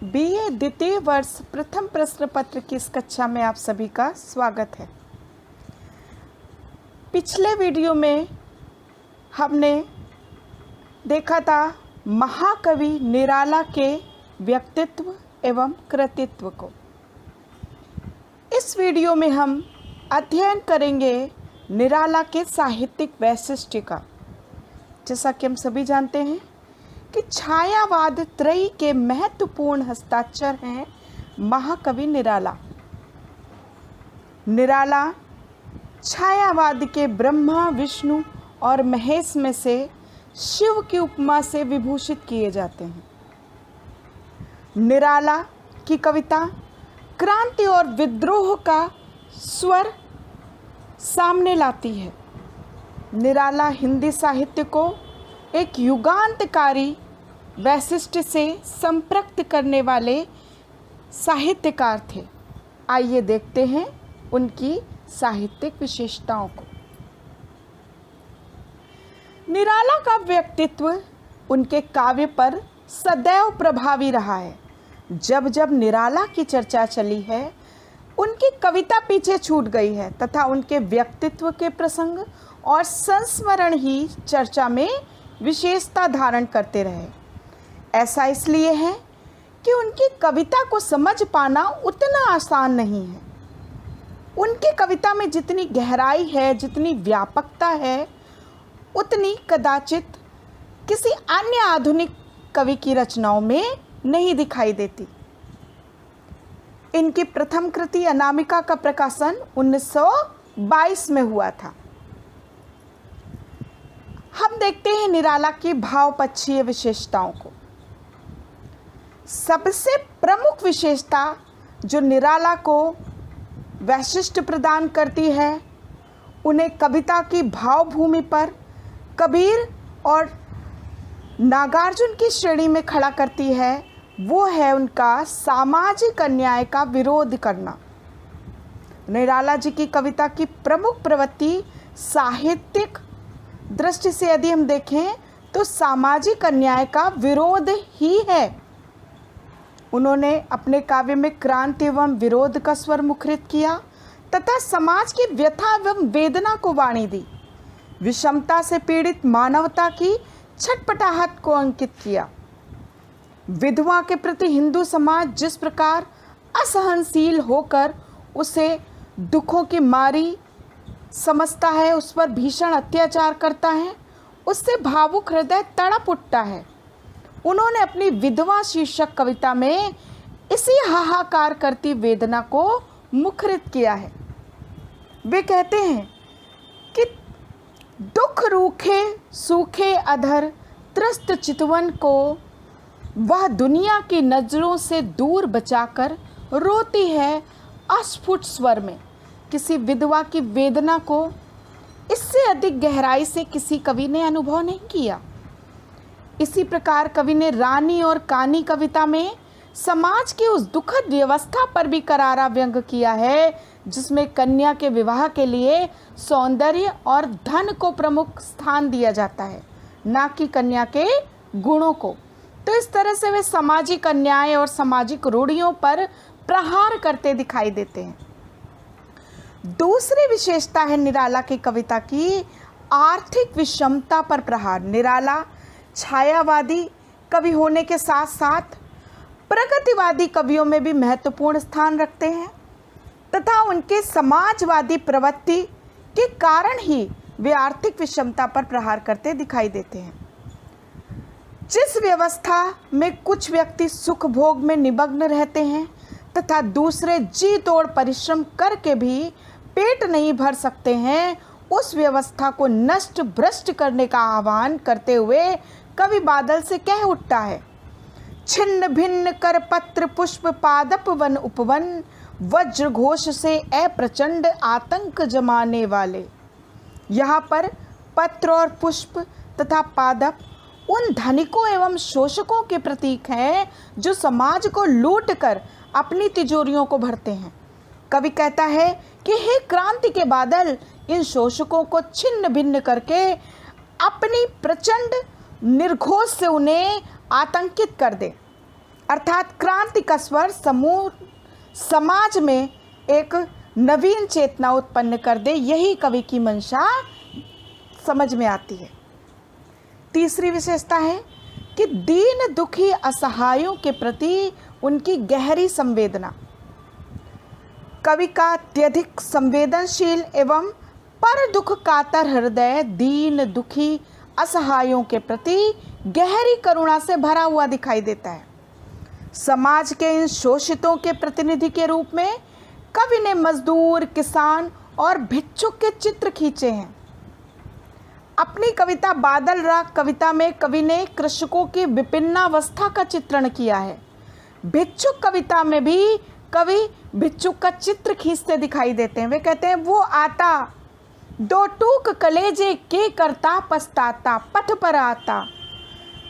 BA द्वितीय वर्ष प्रथम प्रश्न पत्र की इस कक्षा में आप सभी का स्वागत है। पिछले वीडियो में हमने देखा था महाकवि निराला के व्यक्तित्व एवं कृतित्व को। इस वीडियो में हम अध्ययन करेंगे निराला के साहित्यिक वैशिष्ट्य का। जैसा कि हम सभी जानते हैं कि छायावाद त्रयी के महत्वपूर्ण हस्ताक्षर हैं महाकवि निराला। निराला छायावाद के ब्रह्मा, विष्णु और महेश में से शिव की उपमा से विभूषित किए जाते हैं। निराला की कविता क्रांति और विद्रोह का स्वर सामने लाती है। निराला हिंदी साहित्य को एक युगांतकारी वैशिष्ट्य से संपृक्त करने वाले साहित्यकार थे। आइए देखते हैं उनकी साहित्यिक विशेषताओं को। निराला का व्यक्तित्व उनके काव्य पर सदैव प्रभावी रहा है। जब जब निराला की चर्चा चली है, उनकी कविता पीछे छूट गई है तथा उनके व्यक्तित्व के प्रसंग और संस्मरण ही चर्चा में विशेषता धारण करते रहे। ऐसा इसलिए है कि उनकी कविता को समझ पाना उतना आसान नहीं है। उनकी कविता में जितनी गहराई है, जितनी व्यापकता है, उतनी कदाचित किसी अन्य आधुनिक कवि की रचनाओं में नहीं दिखाई देती। इनकी प्रथम कृति अनामिका का प्रकाशन 1922 में हुआ था। हम देखते हैं निराला की भावपक्षीय विशेषताओं को। सबसे प्रमुख विशेषता जो निराला को वैशिष्ट्य प्रदान करती है, उन्हें कविता की भावभूमि पर कबीर और नागार्जुन की श्रेणी में खड़ा करती है, वो है उनका सामाजिक अन्याय का विरोध करना। निराला जी की कविता की प्रमुख प्रवृत्ति साहित्यिक दृष्टि से यदि हम देखें तो सामाजिक अन्याय का विरोध ही है। उन्होंने अपने काव्य में क्रांति एवं विरोध का स्वर मुखरित किया तथा समाज की व्यथा एवं वेदना को वाणी दी। विषमता से पीड़ित मानवता की छटपटाहट को अंकित किया। विधवा के प्रति हिंदू समाज जिस प्रकार असहनशील होकर उसे दुखों की मारी समझता है, उस पर भीषण अत्याचार करता है, उससे भावुक हृदय तड़प उठता है। उन्होंने अपनी विधवा शीर्षक कविता में इसी हाहाकार करती वेदना को मुखरित किया है। वे कहते हैं कि दुख रूखे सूखे अधर त्रस्त चितवन को वह दुनिया की नजरों से दूर बचाकर रोती है अस्फुट स्वर में। किसी विधवा की वेदना को इससे अधिक गहराई से किसी कवि ने अनुभव नहीं किया। इसी प्रकार कवि ने रानी और कानी कविता में समाज की उस दुखद व्यवस्था पर भी करारा व्यंग किया है, जिसमें कन्या के विवाह के लिए सौंदर्य और धन को प्रमुख स्थान दिया जाता है, ना कि कन्या के गुणों को। तो इस तरह से वे सामाजिक अन्याय और सामाजिक रूढ़ियों पर प्रहार करते दिखाई देते हैं। दूसरी विशेषता है निराला की कविता की आर्थिक विषमता पर प्रहार। निराला छायावादी कवि होने के साथ साथ प्रगतिवादी कवियों में भी महत्वपूर्ण स्थान रखते हैं तथा उनके समाजवादी प्रवृत्ति के कारण ही वे आर्थिक विषमता पर प्रहार करते दिखाई देते हैं। जिस व्यवस्था में कुछ व्यक्ति सुख भोग में निमग्न रहते हैं तथा दूसरे जी तोड़ परिश्रम करके भी पेट नहीं भर सकते हैं, उस व्यवस्था को नष्ट भ्रष्ट करने का आह्वान करते हुए कवि बादल से कह उठता है, छिन्न भिन्न कर पत्र पुष्प पादप वन उपवन, वज्र घोष से अप्रचंड आतंक जमाने वाले। यहाँ पर पत्र और पुष्प तथा पादप उन धनिकों एवं शोषकों के प्रतीक हैं जो समाज को लूट कर अपनी तिजोरियों को भरते हैं। कवि कहता है कि हे क्रांति के बादल, इन शोषकों को छिन्न भिन्न करके अपनी प्रचंड निर्घोष से उन्हें आतंकित कर दे। अर्थात क्रांति का स्वर समूह समाज में एक नवीन चेतना उत्पन्न कर दे, यही कवि की मंशा समझ में आती है। तीसरी विशेषता है कि दीन दुखी असहायों के प्रति उनकी गहरी संवेदना। कवि का अत्यधिक संवेदनशील एवं पर दुख कातर हृदय दीन दुखी असहायों के प्रति गहरी करुणा से भरा हुआ दिखाई देता है। समाज के इन शोषितों के प्रतिनिधि के रूप में कवि ने मजदूर, किसान और भिक्षुक के चित्र खींचे हैं। अपनी कविता बादल राग कविता में कवि ने कृषकों की विपिन्नावस्था का चित्रण किया है। भिक्षुक कविता में भी कवि भिक्षुक का चित्र खींचते दिखाई देते हैं। वे कहते हैं, वो आता दो टूक कलेजे के करता पछताता, पथ पर आता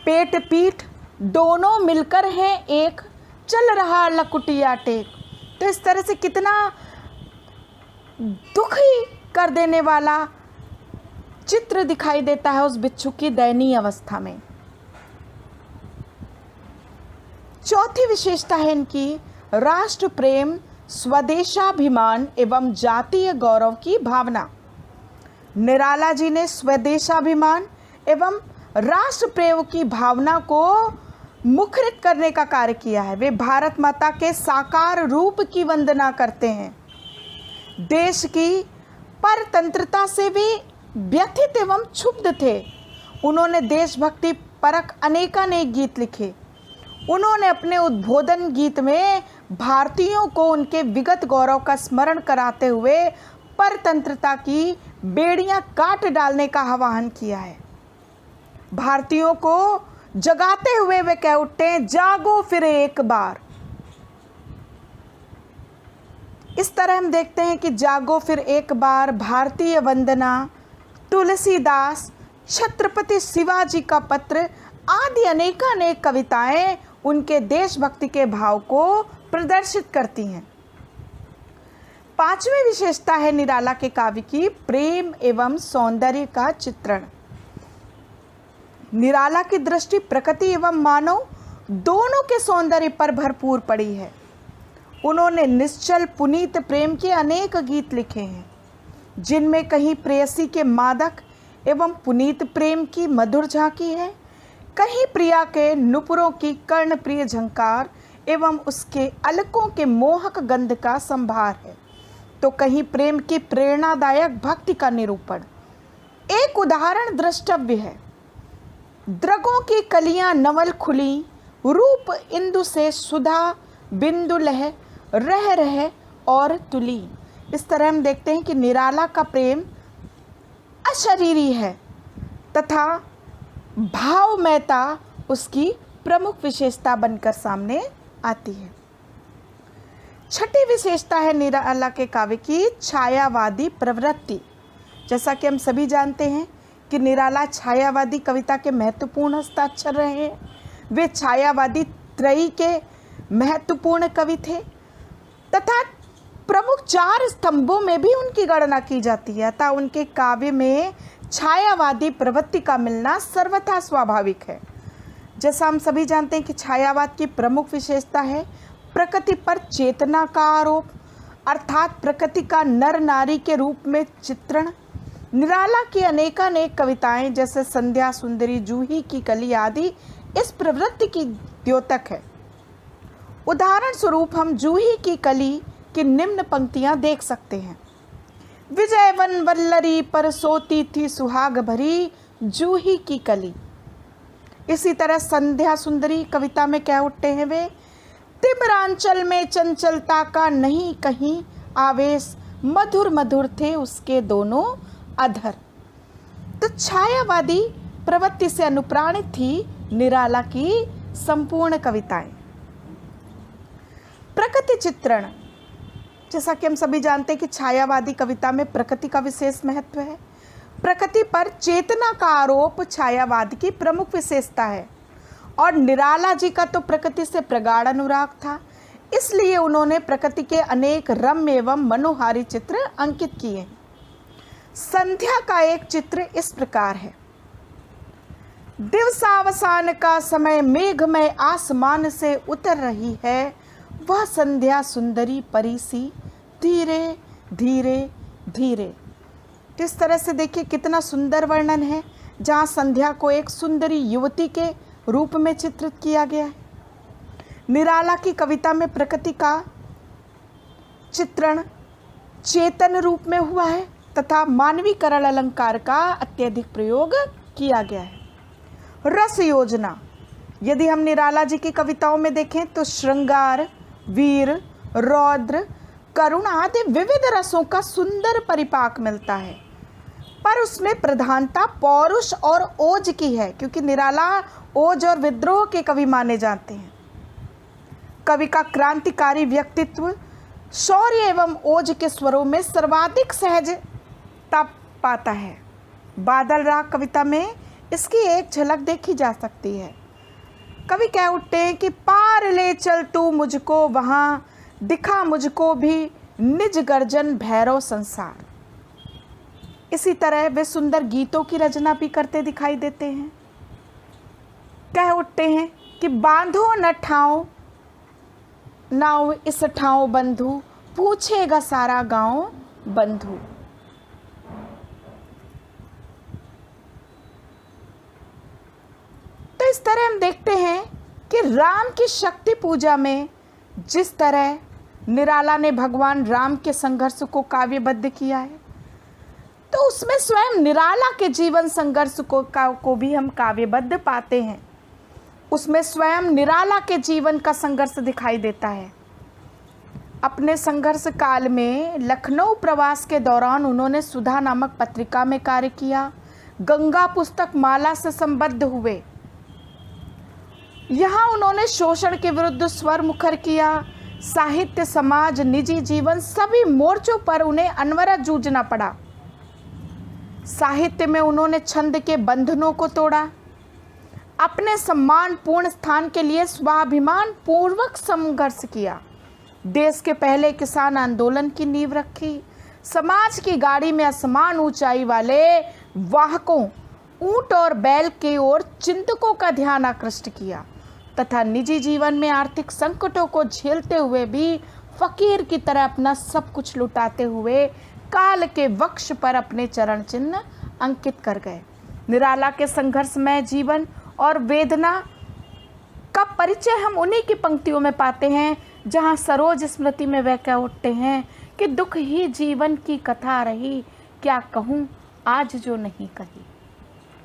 पेट पीठ दोनों मिलकर है एक, चल रहा लकुटिया टेक। तो इस तरह से कितना दुखी कर देने वाला चित्र दिखाई देता है उस भिक्षुक की दयनीय अवस्था में। चौथी विशेषता है इनकी राष्ट्र प्रेम, स्वदेशाभिमान एवं जातीय गौरव की भावना। निराला जी ने स्वदेशाभिमान एवं राष्ट्र प्रेम की भावना को मुखरित करने का कार्य किया है। वे भारत माता के साकार रूप की वंदना करते हैं। देश की परतंत्रता से वे व्यथित एवं क्षुब्ध थे। उन्होंने देशभक्ति परक अनेकानेक गीत लिखे। उन्होंने अपने उद्बोधन गीत में भारतीयों को उनके विगत गौरव का स्मरण कराते हुए परतंत्रता की बेड़ियां काट डालने का आह्वान किया है। भारतीयों को जगाते हुए वे कह उठते हैं, जागो फिर एक बार। इस तरह हम देखते हैं कि जागो फिर एक बार, भारतीय वंदना, तुलसीदास, छत्रपति शिवाजी का पत्र आदि अनेकानेक कविताएं उनके देशभक्ति के भाव को प्रदर्शित करती हैं। पांचवी विशेषता है निराला के काव्य की प्रेम एवं सौंदर्य का चित्रण। निराला की दृष्टि प्रकृति एवं मानव दोनों के सौंदर्य पर भरपूर पड़ी है। उन्होंने निश्चल पुनीत प्रेम के अनेक गीत लिखे हैं, जिनमें कहीं प्रेयसी के मादक एवं पुनीत प्रेम की मधुर झांकी है, कहीं प्रिया के नुपुरों की कर्णप्रिय झंकार एवं उसके अलकों के मोहक गंध का संभार है, तो कहीं प्रेम की प्रेरणादायक भक्ति का निरूपण। एक उदाहरण द्रष्टव्य है। द्रगों की कलियां नवल खुली, रूप इंदु से सुधा बिंदु लह रह रह और तुली। इस तरह हम देखते हैं कि निराला का प्रेम अशरीरी है तथा भावमयता उसकी प्रमुख विशेषता बनकर सामने आती है। छठी विशेषता है निराला के काव्य की छायावादी प्रवृत्ति। जैसा कि हम सभी जानते हैं कि निराला छायावादी कविता के महत्वपूर्ण हस्ताक्षर रहे हैं। वे छायावादी त्रयी के महत्वपूर्ण कवि थे तथा प्रमुख 4 स्तंभों में भी उनकी गणना की जाती है। अतः उनके काव्य में छायावादी प्रवृत्ति का मिलना सर्वथा स्वाभाविक है। जैसा हम सभी जानते हैं कि छायावाद की प्रमुख विशेषता है प्रकृति पर चेतना का आरोप, अर्थात प्रकृति का नर नारी के रूप में चित्रण। निराला की अनेकानेक कविताएं जैसे संध्या सुंदरी, जूही की कली आदि इस प्रवृत्ति की द्योतक है। उदाहरण स्वरूप हम जूही की कली की निम्न पंक्तियां देख सकते हैं। विजयवन वल्लरी पर सोती थी सुहाग भरी, जूही की कली। इसी तरह संध्या सुंदरी कविता में क्या उठते हैं वे, तिमरांचल में चंचलता का नहीं कहीं आवेश, मधुर मधुर थे उसके दोनों अधर। तो छायावादी प्रवृत्ति से अनुप्राणित थी निराला की संपूर्ण कविताएं। प्रकृति चित्रण, जैसा कि हम सभी जानते हैं कि छायावादी कविता में प्रकृति का विशेष महत्व है। प्रकृति पर चेतना का आरोप छायावाद की प्रमुख विशेषता है और निराला जी का तो प्रकृति से प्रगाढ़ अनुराग था, इसलिए उन्होंने प्रकृति के अनेक रम्य एवं मनोहारी चित्र अंकित किए। संध्या का एक चित्र इस प्रकार है। दिवसावसान का समय मेघमय आसमान से उतर रही है, वह संध्या सुंदरी परी सी धीरे धीरे धीरे। इस तरह से देखिए कितना सुंदर वर्णन है, जहाँ संध्या को एक सुंदरी युवती के रूप में चित्रित किया गया है। निराला की कविता में प्रकृति का चित्रण चेतन रूप में हुआ है तथा मानवीकरण अलंकार का अत्यधिक प्रयोग किया गया है। रस योजना, यदि हम निराला जी की कविताओं में देखें तो श्रृंगार, वीर, रौद्र, करुण आदि विविध रसों का सुंदर परिपाक मिलता है, पर उसमें प्रधानता पौरुष और ओज की है, क्योंकि निराला ओज और विद्रोह के कवि माने जाते हैं। कवि का क्रांतिकारी व्यक्तित्व शौर्य एवं ओज के स्वरों में सर्वाधिक सहजता पाता है। बादल राग कविता में इसकी एक झलक देखी जा सकती है। कवि कह उठते हैं कि पार ले चल तू मुझको वहाँ, दिखा मुझको भी निज गर्जन भैरव संसार। इसी तरह वे सुंदर गीतों की रचना भी करते दिखाई देते हैं। कह उठते हैं कि बांधो न ठाव नाव इस ठाव बंधु, पूछेगा सारा गांव बंधु। तो इस तरह हम देखते हैं कि राम की शक्ति पूजा में जिस तरह निराला ने भगवान राम के संघर्ष को काव्यबद्ध किया है, तो उसमें स्वयं निराला के जीवन संघर्ष को भी हम काव्यबद्ध पाते हैं। उसमें स्वयं निराला के जीवन का संघर्ष दिखाई देता है। अपने संघर्ष काल में लखनऊ प्रवास के दौरान उन्होंने सुधा नामक पत्रिका में कार्य किया, गंगा पुस्तक माला से संबद्ध हुए। यहाँ उन्होंने शोषण के विरुद्ध स्वर मुखर किया। साहित्य, समाज, निजी जीवन सभी मोर्चों पर उन्हें अनवरत जूझना पड़ा। साहित्य में उन्होंने छंद के बंधनों को तोड़ा, अपने सम्मानपूर्ण स्थान के लिए स्वाभिमान पूर्वक संघर्ष किया, देश के पहले किसान आंदोलन की नींव रखी, समाज की गाड़ी में असमान ऊंचाई वाले वाहकों ऊंट और बैल की ओर चिंतकों का ध्यान आकृष्ट किया तथा निजी जीवन में आर्थिक संकटों को झेलते हुए भी फकीर की तरह अपना सब कुछ लुटाते हुए काल के वक्ष पर अपने चरण चिन्ह अंकित कर गए। निराला के संघर्षमय जीवन और वेदना का परिचय हम उन्हीं की पंक्तियों में पाते हैं, जहाँ सरोज स्मृति में वह कह उठते हैं कि दुख ही जीवन की कथा रही, क्या कहूँ आज जो नहीं कही।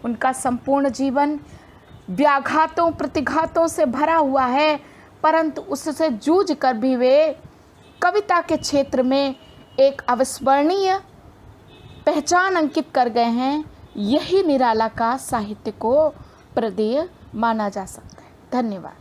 उनका संपूर्ण जीवन व्याघातों प्रतिघातों से भरा हुआ है, परंतु उससे जूझ कर भी वे कविता के क्षेत्र में एक अविस्मरणीय पहचान अंकित कर गए हैं। यही निराला का साहित्य को प्रदेय माना जा सकता है। धन्यवाद।